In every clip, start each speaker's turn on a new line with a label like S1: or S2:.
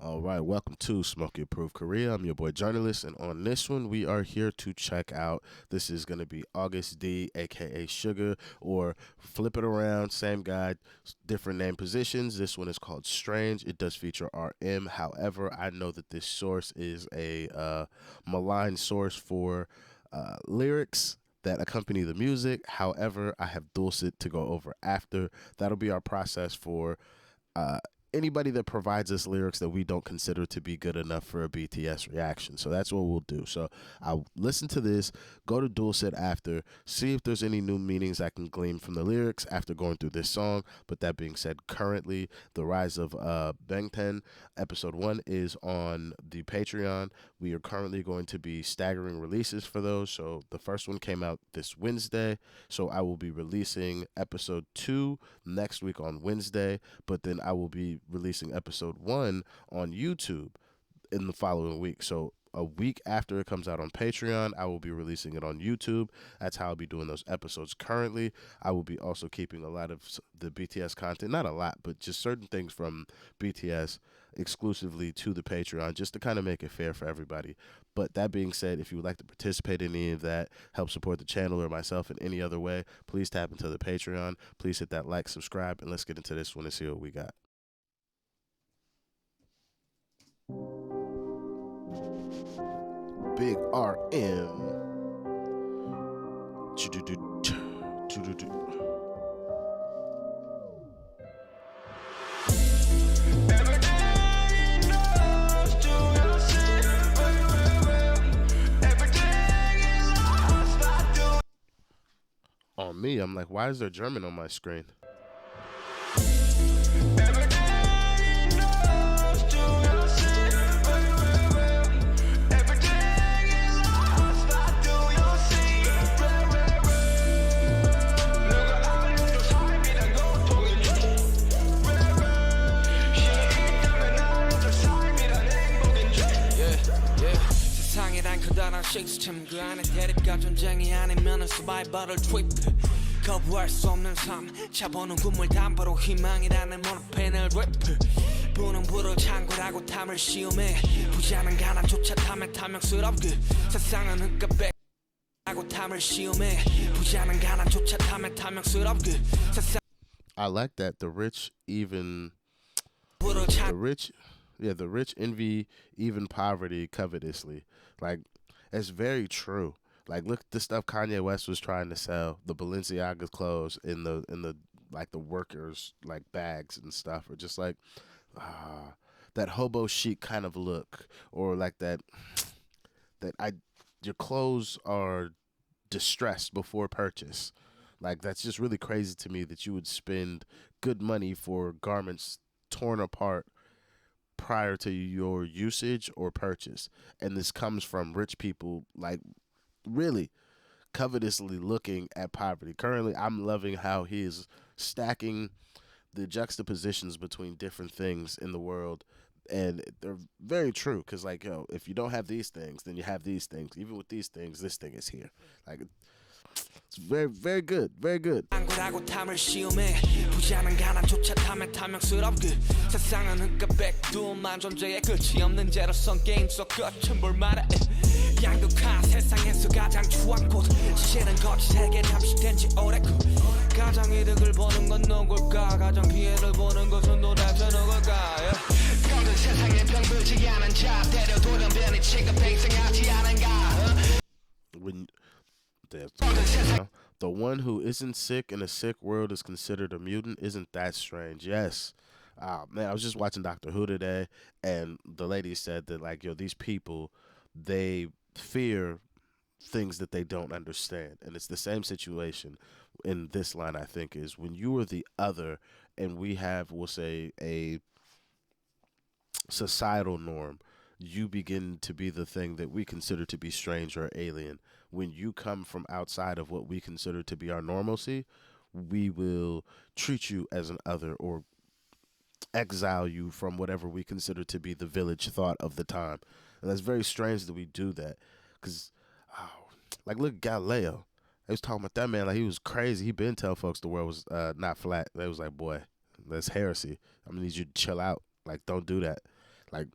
S1: All right, welcome to Smokey Approved Korea. I'm your boy journalist, and on this one, we are here to check out. This is going to be Agust D, aka Sugar, or flip it around, same guy, different name positions. This one is called Strange. It does feature RM. However, I know that this source is a malign source for lyrics that accompany the music. However, I have Dulcet to go over after. That'll be our process for uh, anybody that provides us lyrics that we don't consider to be good enough for a BTS reaction. So that's what we'll do. So I'll listen to this, go to Dual Set after, see if there's any new meanings I can glean from the lyrics after going through this song. But that being said, currently, The Rise of Bangtan, episode 1 is on the Patreon. We are currently going to be staggering releases for those. So the first one came out this Wednesday. So I will be releasing episode 2 next week on Wednesday, but then I will be releasing episode 1 on YouTube in the following week. So a week after it comes out on Patreon, I will be releasing it on YouTube. That's how I'll be doing those episodes currently. I will be also keeping a lot of the BTS content, not a lot, but just certain things from BTS exclusively to the Patreon, just to kind of make it fair for everybody. But that being said, if you would like to participate in any of that, help support the channel or myself in any other way, please tap into the Patreon. Please hit that like, subscribe, and let's get into this one and see what we got. Big RM. On me, I'm like, why is there German on my screen?
S2: 시스템 그 안에 대립과 전쟁이 아니면은 서바이벌을 트립 거부할 수 없는 삶 차보는 꿈을 담보로 희망이라는 모노펜을 랩 부는 불을 창고라고 탐을 시험해 부자는 가난조차 탐에 탐욕스럽게 세상은 흑가백 하고 탐을 시험해 부자는 가난조차 탐에 탐욕스럽게 세상
S1: I like that the rich the rich envy even poverty covetously. Like, it's very true. Like, look at the stuff Kanye West was trying to sell, the Balenciaga clothes in the like the workers like bags and stuff, or just like that hobo chic kind of look, or like your clothes are distressed before purchase. Like, that's just really crazy to me that you would spend good money for garments torn apart prior to your usage or purchase. And this comes from rich people, like, really covetously looking at poverty. Currently, I'm loving how he is stacking the juxtapositions between different things in the world. And they're very true, because, like, yo, if you don't have these things, then you have these things. Even with these things, this thing is here. Like, it's very, very good. Very good.
S2: 탐을 시험해 부자는 가난조차 탐에 탐욕스럽게 세상은 흑가백두만 존재의 끝이 없는 제로성 게임 속 끝은 볼만해 양극화 세상에서 가장 추한 곳 시시는 거칠게 잠식된 지 오래고 가장 이득을 보는 건 누굴까 가장 피해를 보는 것은 도대체 누굴까 평등 세상에 병들지 않은 자 때려 돌연변이 취급해 생각지 않은가
S1: When the one who isn't sick in a sick world is considered a mutant. Isn't that strange? Yes. Man, I was just watching Doctor Who today, and the lady said that, like, yo, these people, they fear things that they don't understand. And it's the same situation in this line, I think, is when you are the other and we have, we'll say, a societal norm, you begin to be the thing that we consider to be strange or alien. When you come from outside of what we consider to be our normalcy, we will treat you as an other or exile you from whatever we consider to be the village thought of the time. And that's very strange that we do that. Because, like, look at Galileo. They was talking about that man like he was crazy. He been telling folks the world was not flat. They was like, boy, that's heresy. I'm going to need you to chill out. Like, don't do that. Like,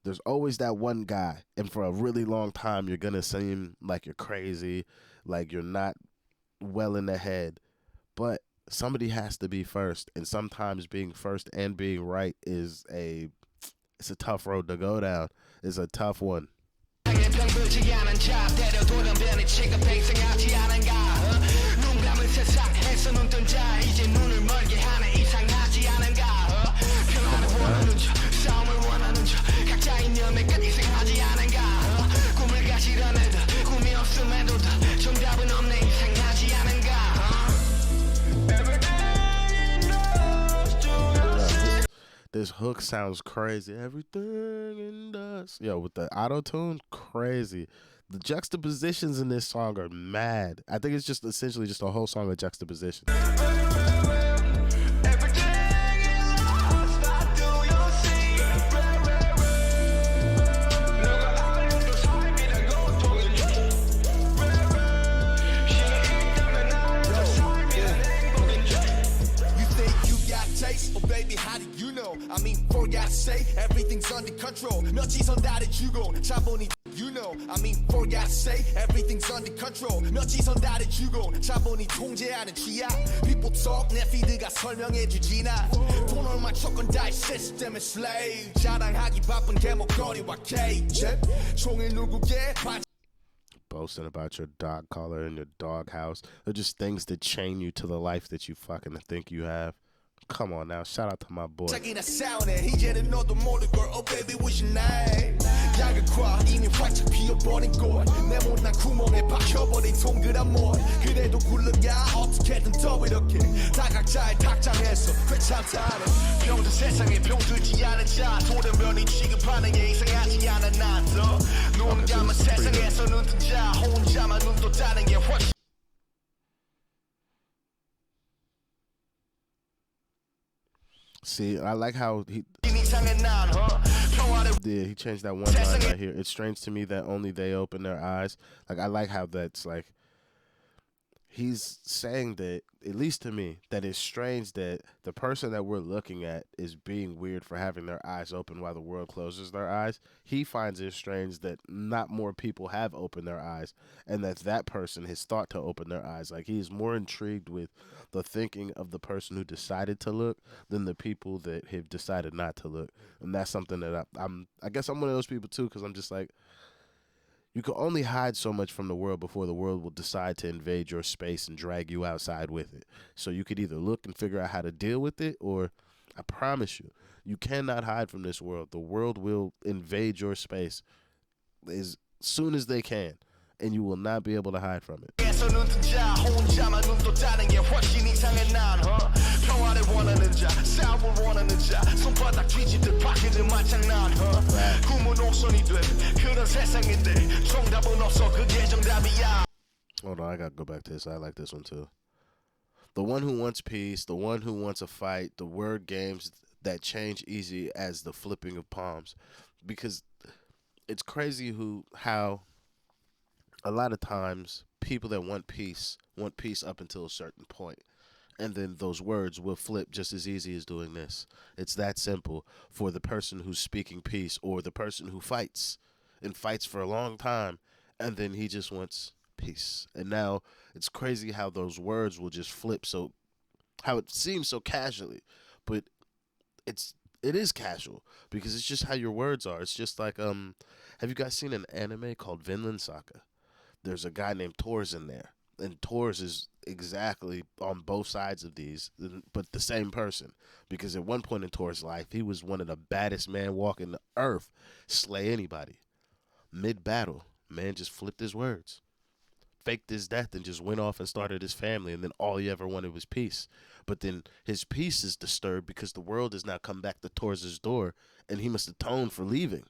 S1: there's always that one guy, and for a really long time, you're gonna seem like you're crazy, like you're not well in the head. But somebody has to be first, and sometimes being first and being right is it's a tough road to go down. It's a tough one. This hook sounds crazy. Everything in us. Yo, with the auto-tune, crazy. The juxtapositions in this song are mad. I think it's just essentially just a whole song of juxtaposition.
S3: I mean, for God's sake, everything's under control. 며칠 달해주고 자본이 you know. I mean, for God's sake, everything's under control. 며칠 달해주고 자본이 통제하는 취약. People talk, 내 피드가 설명해주지나. 돈 얼마 조건 다이 시스템의 slave. 자랑하기 바쁜 개목걸이와 cage. 총을 누구게
S1: boasting about your dog collar and your dog house. They're just things that chain you to the life that you fucking think you have. Come on now, shout out to my boy.
S3: 이제는 너도 모를 걸. Oh baby, what's your name? 야극화 이미 활짝 피어버린 꽃. 내 못난 구멍에 박혀버린 동그란 못. 그래도 굴러가 어떻게든 더 이렇게. 다 각자의 탁장에서 괜찮다는. 병든 세상에 병들지 않은 자. 돌연변이 취급하는 게 이상하지 않아 나도. 눈 감은 세상에서 눈뜬 자. 혼자만 눈 떴다는 게 훨씬.
S1: See, I like how he changed that one line right here. It's strange to me that only they open their eyes. Like, I like how that's like, he's saying that, at least to me, that it's strange that the person that we're looking at is being weird for having their eyes open while the world closes their eyes. He finds it strange that not more people have opened their eyes, and that person has thought to open their eyes. Like, he's more intrigued with the thinking of the person who decided to look than the people that have decided not to look. And that's something that I guess I'm one of those people too, because I'm just like, you can only hide so much from the world before the world will decide to invade your space and drag you outside with it. So you could either look and figure out how to deal with it, or I promise you, you cannot hide from this world. The world will invade your space as soon as they can, and you will not be able to hide from it. Hold on, I gotta go back to this. I like this one too. The one who wants peace, the one who wants a fight, the word games that change easy as the flipping of palms. Because it's crazy how a lot of times people that want peace up until a certain point. And then those words will flip just as easy as doing this. It's that simple for the person who's speaking peace, or the person who fights and fights for a long time, and then he just wants peace. And now it's crazy how those words will just flip, so how it seems so casually, but it is casual because it's just how your words are. It's just like have you guys seen an anime called Vinland Saga? There's a guy named Thors in there, and Thors is exactly on both sides of these, but the same person, because at one point in Thors' life, he was one of the baddest men walking the earth, slay anybody. Mid-battle, man just flipped his words, faked his death, and just went off and started his family, and then all he ever wanted was peace. But then his peace is disturbed because the world has now come back to Thors' door, and he must atone for leaving.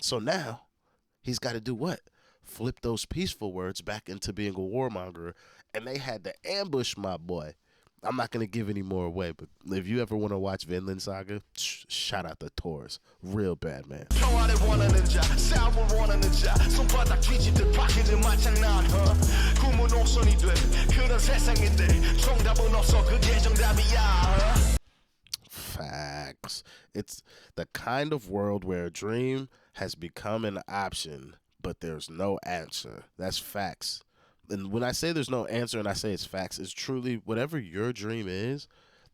S1: So now he's got to do what? Flip those peaceful words back into being a warmonger, and they had to ambush my boy. I'm not going to give any more away, but if you ever want to watch Vinland Saga, shout out to Thors. Real bad, man. Facts. It's the kind of world where a dream has become an option, but there's no answer. That's facts. And when I say there's no answer and I say it's facts, it's truly whatever your dream is,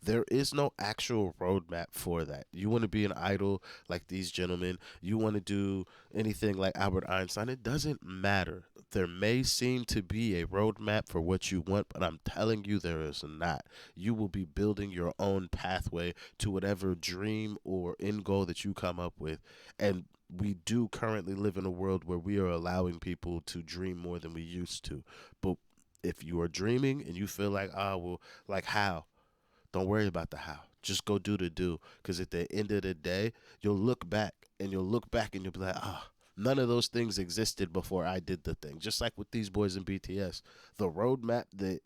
S1: there is no actual roadmap for that. You want to be an idol like these gentlemen, you want to do anything like Albert Einstein, it doesn't matter. There may seem to be a roadmap for what you want, but I'm telling you there is not. You will be building your own pathway to whatever dream or end goal that you come up with. And we do currently live in a world where we are allowing people to dream more than we used to. But if you are dreaming and you feel like, ah, well, like how? Don't worry about the how. Just go do the do. Because at the end of the day, you'll look back and you'll be like, ah, none of those things existed before I did the thing. Just like with these boys in BTS. The roadmap that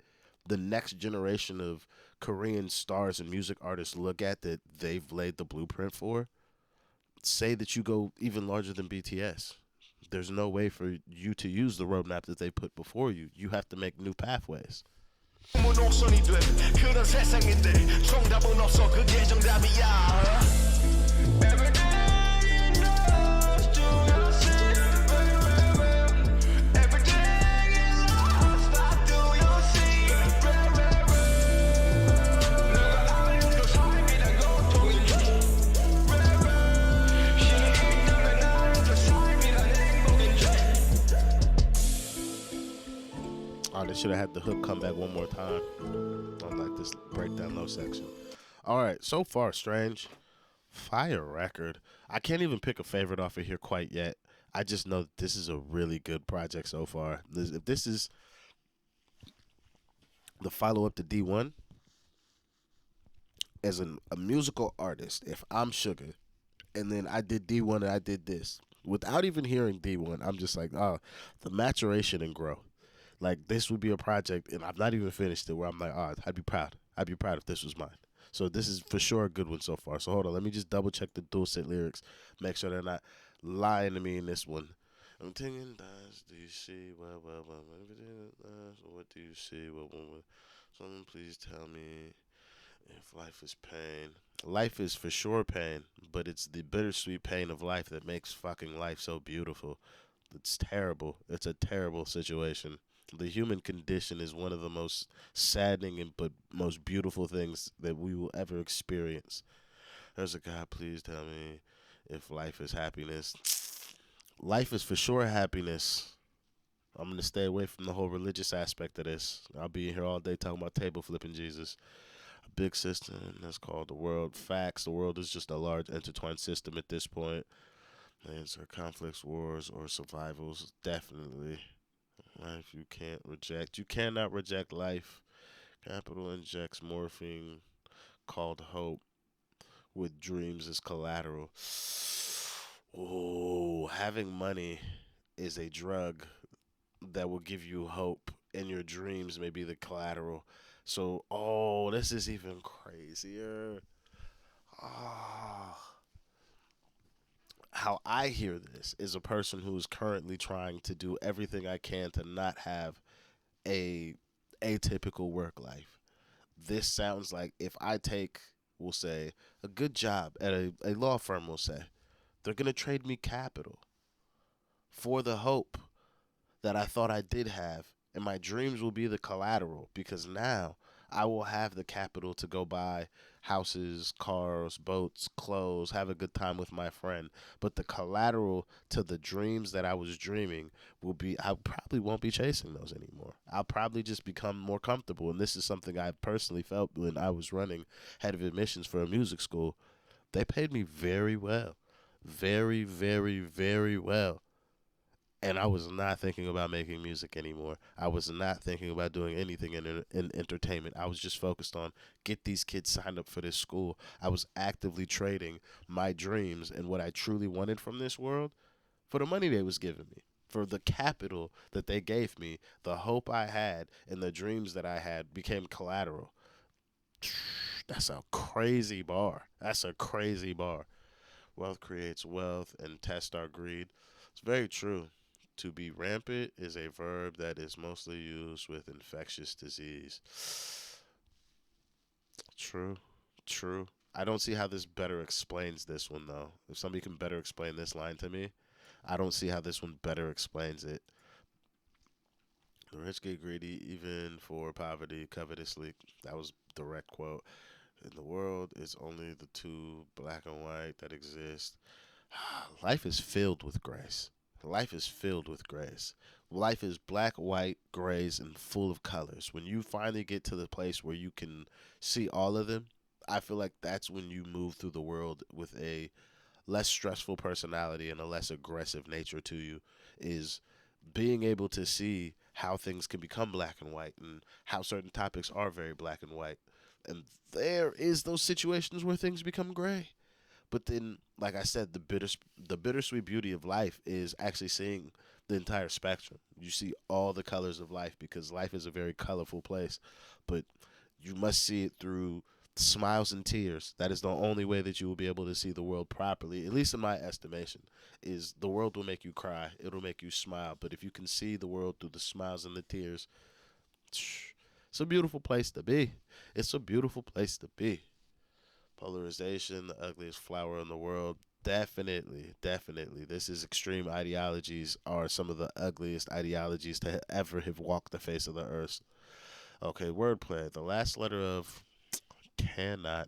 S1: the next generation of Korean stars and music artists look at that they've laid the blueprint for, say that you go even larger than BTS. There's no way for you to use the roadmap that they put before you. You have to make new pathways.
S3: 옥선이 된 그런 세상인데 정답은 없어 그게 정답이야. Everything knows to yourself. Everything is lost. What do you see? 누가 알려줘 삶이란 고통인지. 힘이 있다면 알려줘 삶이란 행복인지.
S1: Oh, they should have had the hook come back one more time on like this breakdown low section. All right, so far, Strange. Fire record. I can't even pick a favorite off of here quite yet. I just know that this is a really good project so far. If this is the follow up to D1, as a musical artist, if I'm SUGA, and then I did D1 and I did this, without even hearing D1, I'm just like, oh, the maturation and growth. Like, this would be a project, and I've not even finished it, where I'm like, oh, I'd be proud. I'd be proud if this was mine. So this is for sure a good one so far. So hold on, let me just double check the dual set lyrics, make sure they're not lying to me in this one. I'm thinking, do you see what do you see? Someone please tell me if life is pain. Life is for sure pain, but it's the bittersweet pain of life that makes fucking life so beautiful. It's terrible. It's a terrible situation. The human condition is one of the most saddening and but most beautiful things that we will ever experience. There's a God, please tell me if life is happiness. Life is for sure happiness. I'm going to stay away from the whole religious aspect of this. I'll be here all day talking about table flipping Jesus. A big system that's called the world. Facts, the world is just a large intertwined system at this point. Answer conflicts, wars, or survivals. Definitely. Life you can't reject. You cannot reject life. Capital injects morphine called hope with dreams as collateral. Oh, having money is a drug that will give you hope, and your dreams may be the collateral. So, oh, this is even crazier. Ah. How I hear this is a person who is currently trying to do everything I can to not have a atypical work life. This sounds like if I take, we'll say, a good job at a law firm, we'll say, they're going to trade me capital for the hope that I thought I did have, and my dreams will be the collateral because now I will have the capital to go buy houses, cars, boats, clothes, have a good time with my friend. But the collateral to the dreams that I was dreaming will be, I probably won't be chasing those anymore. I'll probably just become more comfortable. And this is something I personally felt when I was running head of admissions for a music school. They paid me very well. Very, very, very well. And I was not thinking about making music anymore. I was not thinking about doing anything in entertainment. I was just focused on get these kids signed up for this school. I was actively trading my dreams and what I truly wanted from this world for the money they was giving me, for the capital that they gave me. The hope I had and the dreams that I had became collateral. That's a crazy bar. That's a crazy bar. Wealth creates wealth and tests our greed. It's very true. To be rampant is a verb that is mostly used with infectious disease. True, true. I don't see how this better explains this one though. If somebody can better explain this line to me, I don't see how this one better explains it. The rich get greedy even for poverty, covetously. That was direct quote. In the world, it's only the two, black and white, that exist. Life is filled with grace. Life is filled with grace. Life is black, white, grays, and full of colors. When you finally get to the place where you can see all of them, I feel like that's when you move through the world with a less stressful personality and a less aggressive nature to you. Is being able to see how things can become black and white and how certain topics are very black and white. And there is those situations where things become gray. But then, like I said, the bittersweet beauty of life is actually seeing the entire spectrum. You see all the colors of life because life is a very colorful place. But you must see it through smiles and tears. That is the only way that you will be able to see the world properly, at least in my estimation. Is the world will make you cry, it'll make you smile. But if you can see the world through the smiles and the tears, it's a beautiful place to be. It's a beautiful place to be. Polarization, the ugliest flower in the world. Definitely, definitely. This is extreme ideologies are some of the ugliest ideologies to ever have walked the face of the earth. Okay, wordplay. The last letter of cannot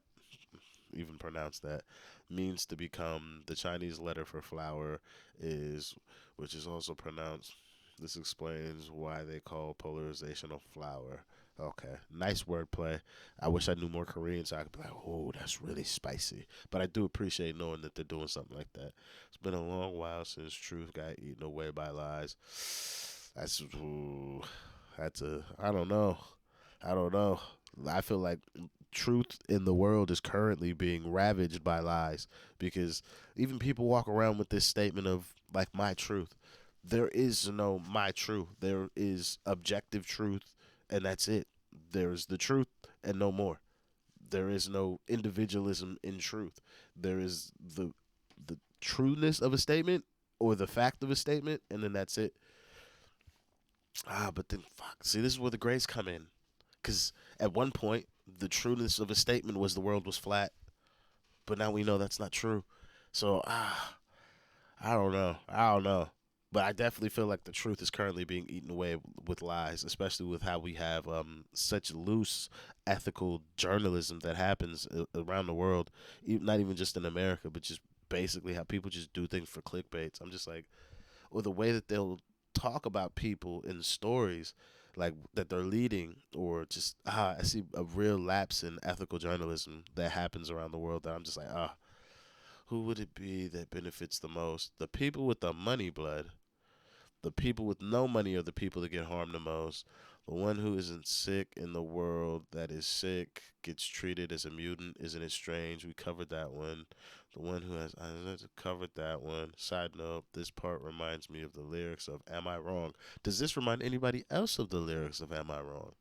S1: even pronounce that means to become. The Chinese letter for flower is, which is also pronounced. This explains why they call polarization a flower. Okay, nice wordplay. I wish I knew more Korean so I could be like, oh, that's really spicy. But I do appreciate knowing that they're doing something like that. It's been a long while since truth got eaten away by lies. That's, ooh, that's a, I don't know. I don't know. I feel like truth in the world is currently being ravaged by lies because even people walk around with this statement of like my truth. There is no my truth. There is objective truth and that's it. There's the truth and no more. There is no individualism in truth. There is the trueness of a statement or the fact of a statement and then that's it. But then fuck. See, this is where the grays come in. Because at one point, the trueness of a statement was the world was flat, but now we know that's not true. So, I don't know. I don't know. But I definitely feel like the truth is currently being eaten away with lies, especially with how we have such loose ethical journalism that happens around the world, not even just in America, but just basically how people just do things for clickbaits. I'm just like, or the way that they'll talk about people in stories like that they're leading or just I see a real lapse in ethical journalism that happens around the world that I'm just like who would it be that benefits the most? The people with the money blood. The people with no money are the people that get harmed the most. The one who isn't sick in the world that is sick gets treated as a mutant. Isn't it strange? We covered that one. The one who has I covered that one. Side note, this part reminds me of the lyrics of Am I Wrong? Does this remind anybody else of the lyrics of Am I Wrong?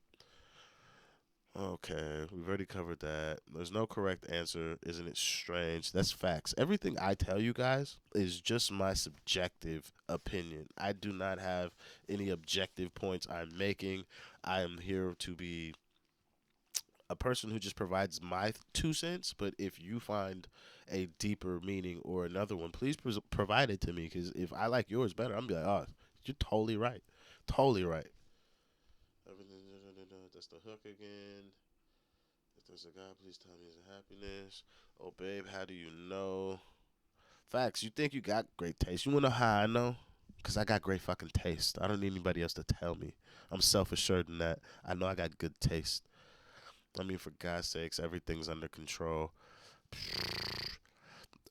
S1: Okay, we've already covered that. There's no correct answer. Isn't it strange? That's facts. Everything I tell you guys is just my subjective opinion. I do not have any objective points I'm making. I am here to be a person who just provides my 2 cents. But if you find a deeper meaning or another one, please provide it to me. Because if I like yours better, I'm gonna be like, oh, you're totally right. Totally right. That's the hook again. If there's a God, please tell me his happiness. Oh, babe, how do you know? Facts. You think you got great taste. You want to know how I know? Because I got great fucking taste. I don't need anybody else to tell me. I'm self-assured in that. I know I got good taste. I mean, for God's sakes, everything's under control.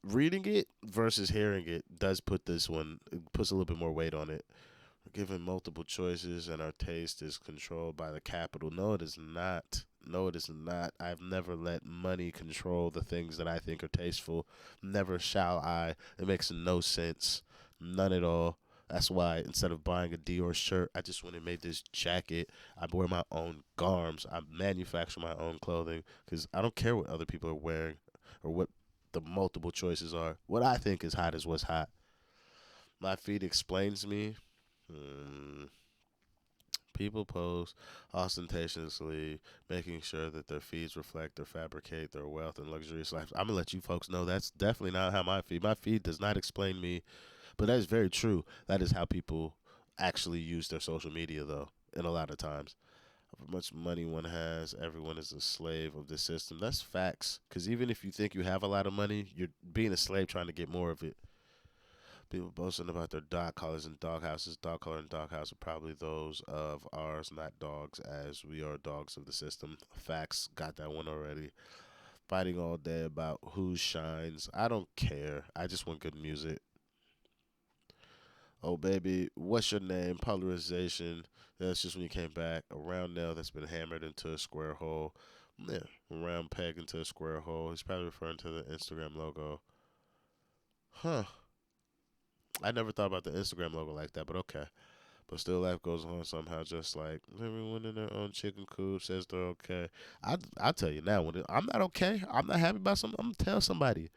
S1: Reading it versus hearing it does put this one, it puts a little bit more weight on it. We're given multiple choices and our taste is controlled by the capital. No, it is not. No, it is not. I've never let money control the things that I think are tasteful. Never shall I. It makes no sense. None at all. That's why instead of buying a Dior shirt, I just went and made this jacket. I wear my own garms. I manufacture my own clothing because I don't care what other people are wearing or what the multiple choices are. What I think is hot is what's hot. My feed explains me. People post ostentatiously, making sure that their feeds reflect or fabricate their wealth and luxurious life. I'm gonna let you folks know that's definitely not how my feed does not explain me, but that is very true. That is how people actually use their social media, though, and a lot of times. How much money one has, everyone is a slave of the system. That's facts. Because even if you think you have a lot of money, you're being a slave trying to get more of it. People boasting about their dog collars and dog houses. Dog collar and dog house are probably those of ours, not dogs, as we are dogs of the system. Facts, got that one already. Fighting all day about who shines. I don't care. I just want good music. Oh, baby, what's your name? Polarization. That's just when you came back. A round nail that's been hammered into a square hole. Yeah, a round peg into a square hole. He's probably referring to the Instagram logo. Huh. I never thought about the Instagram logo like that, but okay. But still, life goes on somehow, just like everyone in their own chicken coop says they're okay. I'll tell you now, when I'm not okay, I'm not happy about something, I'm going to tell somebody.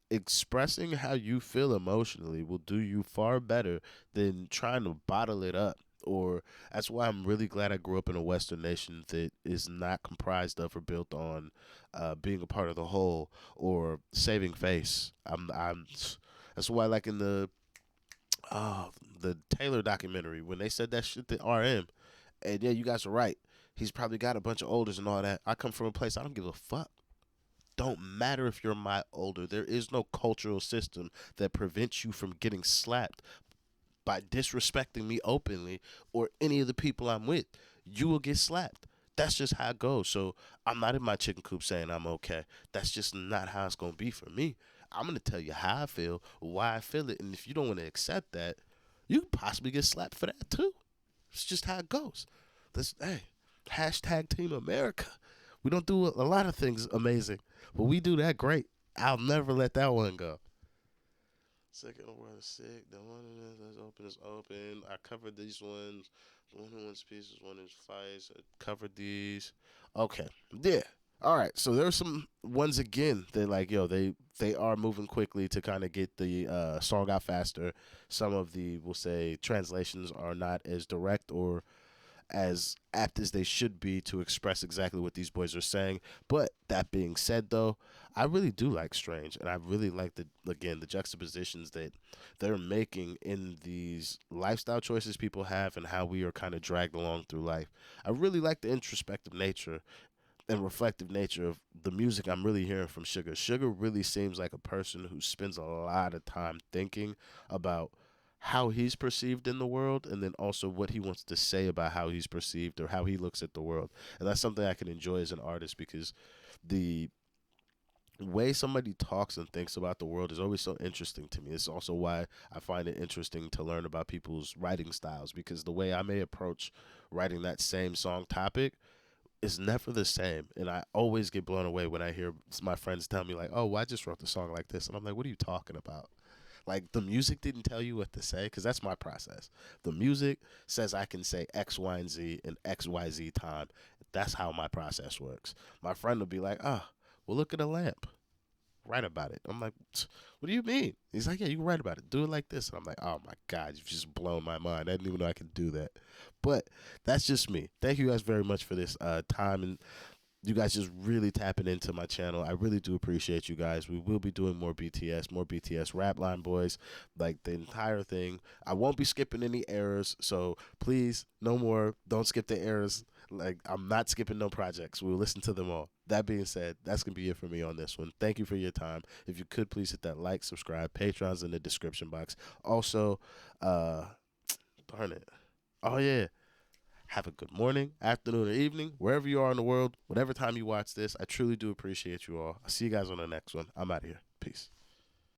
S1: Expressing how you feel emotionally will do you far better than trying to bottle it up. Or that's why I'm really glad I grew up in a Western nation that is not comprised of or built on being a part of the whole or saving face. I'm. That's why, like in the Taylor documentary, when they said that shit to RM, and yeah, you guys are right. He's probably got a bunch of olders and all that. I come from a place I don't give a fuck. Don't matter if you're my older. There is no cultural system that prevents you from getting slapped by disrespecting me openly or any of the people I'm with. You will get slapped. That's just how it goes. So I'm not in my chicken coop saying I'm okay. That's just not how it's going to be for me. I'm going to tell you how I feel, why I feel it. And if you don't want to accept that, you could possibly get slapped for that too. It's just how it goes. Hey, hashtag Team America. We don't do a lot of things amazing, but we do that great. I'll never let that one go. Second word is sick. The one that's open is open. I covered these ones. The one who wants pieces, one who's fights. I covered these. Okay. Yeah. All right. So there's some ones again that like, yo, they are moving quickly to kind of get the song out faster. Some of the, we'll say, translations are not as direct or as apt as they should be to express exactly what these boys are saying. But that being said, though, I really do like Strange, and I really like the juxtapositions that they're making in these lifestyle choices people have and how we are kind of dragged along through life. I really like the introspective nature and reflective nature of the music I'm really hearing from SUGA. SUGA really seems like a person who spends a lot of time thinking about how he's perceived in the world and then also what he wants to say about how he's perceived or how he looks at the world. And that's something I can enjoy as an artist because the way somebody talks and thinks about the world is always so interesting to me. It's also why I find it interesting to learn about people's writing styles because the way I may approach writing that same song topic is never the same. And I always get blown away when I hear my friends tell me like, oh, well, I just wrote the song like this. And I'm like, what are you talking about? Like, the music didn't tell you what to say, because that's my process. The music says I can say X, Y, and Z in X, Y, Z time. That's how my process works. My friend will be like, oh, well, look at a lamp. Write about it. I'm like, what do you mean? He's like, yeah, you can write about it. Do it like this. And I'm like, oh, my God, you've just blown my mind. I didn't even know I could do that. But that's just me. Thank you guys very much for this time and you guys just really tapping into my channel. I really do appreciate you guys. We will be doing more BTS rap line boys, like the entire thing. I won't be skipping any errors, so please, no more. Don't skip the errors. Like, I'm not skipping no projects. We'll listen to them all. That being said, that's going to be it for me on this one. Thank you for your time. If you could, please hit that like, subscribe. Patreon's in the description box. Also, darn it. Oh, yeah. Have a good morning, afternoon, or evening, wherever you are in the world, whatever time you watch this. I truly do appreciate you all. I'll see you guys on the next one. I'm out of here. Peace.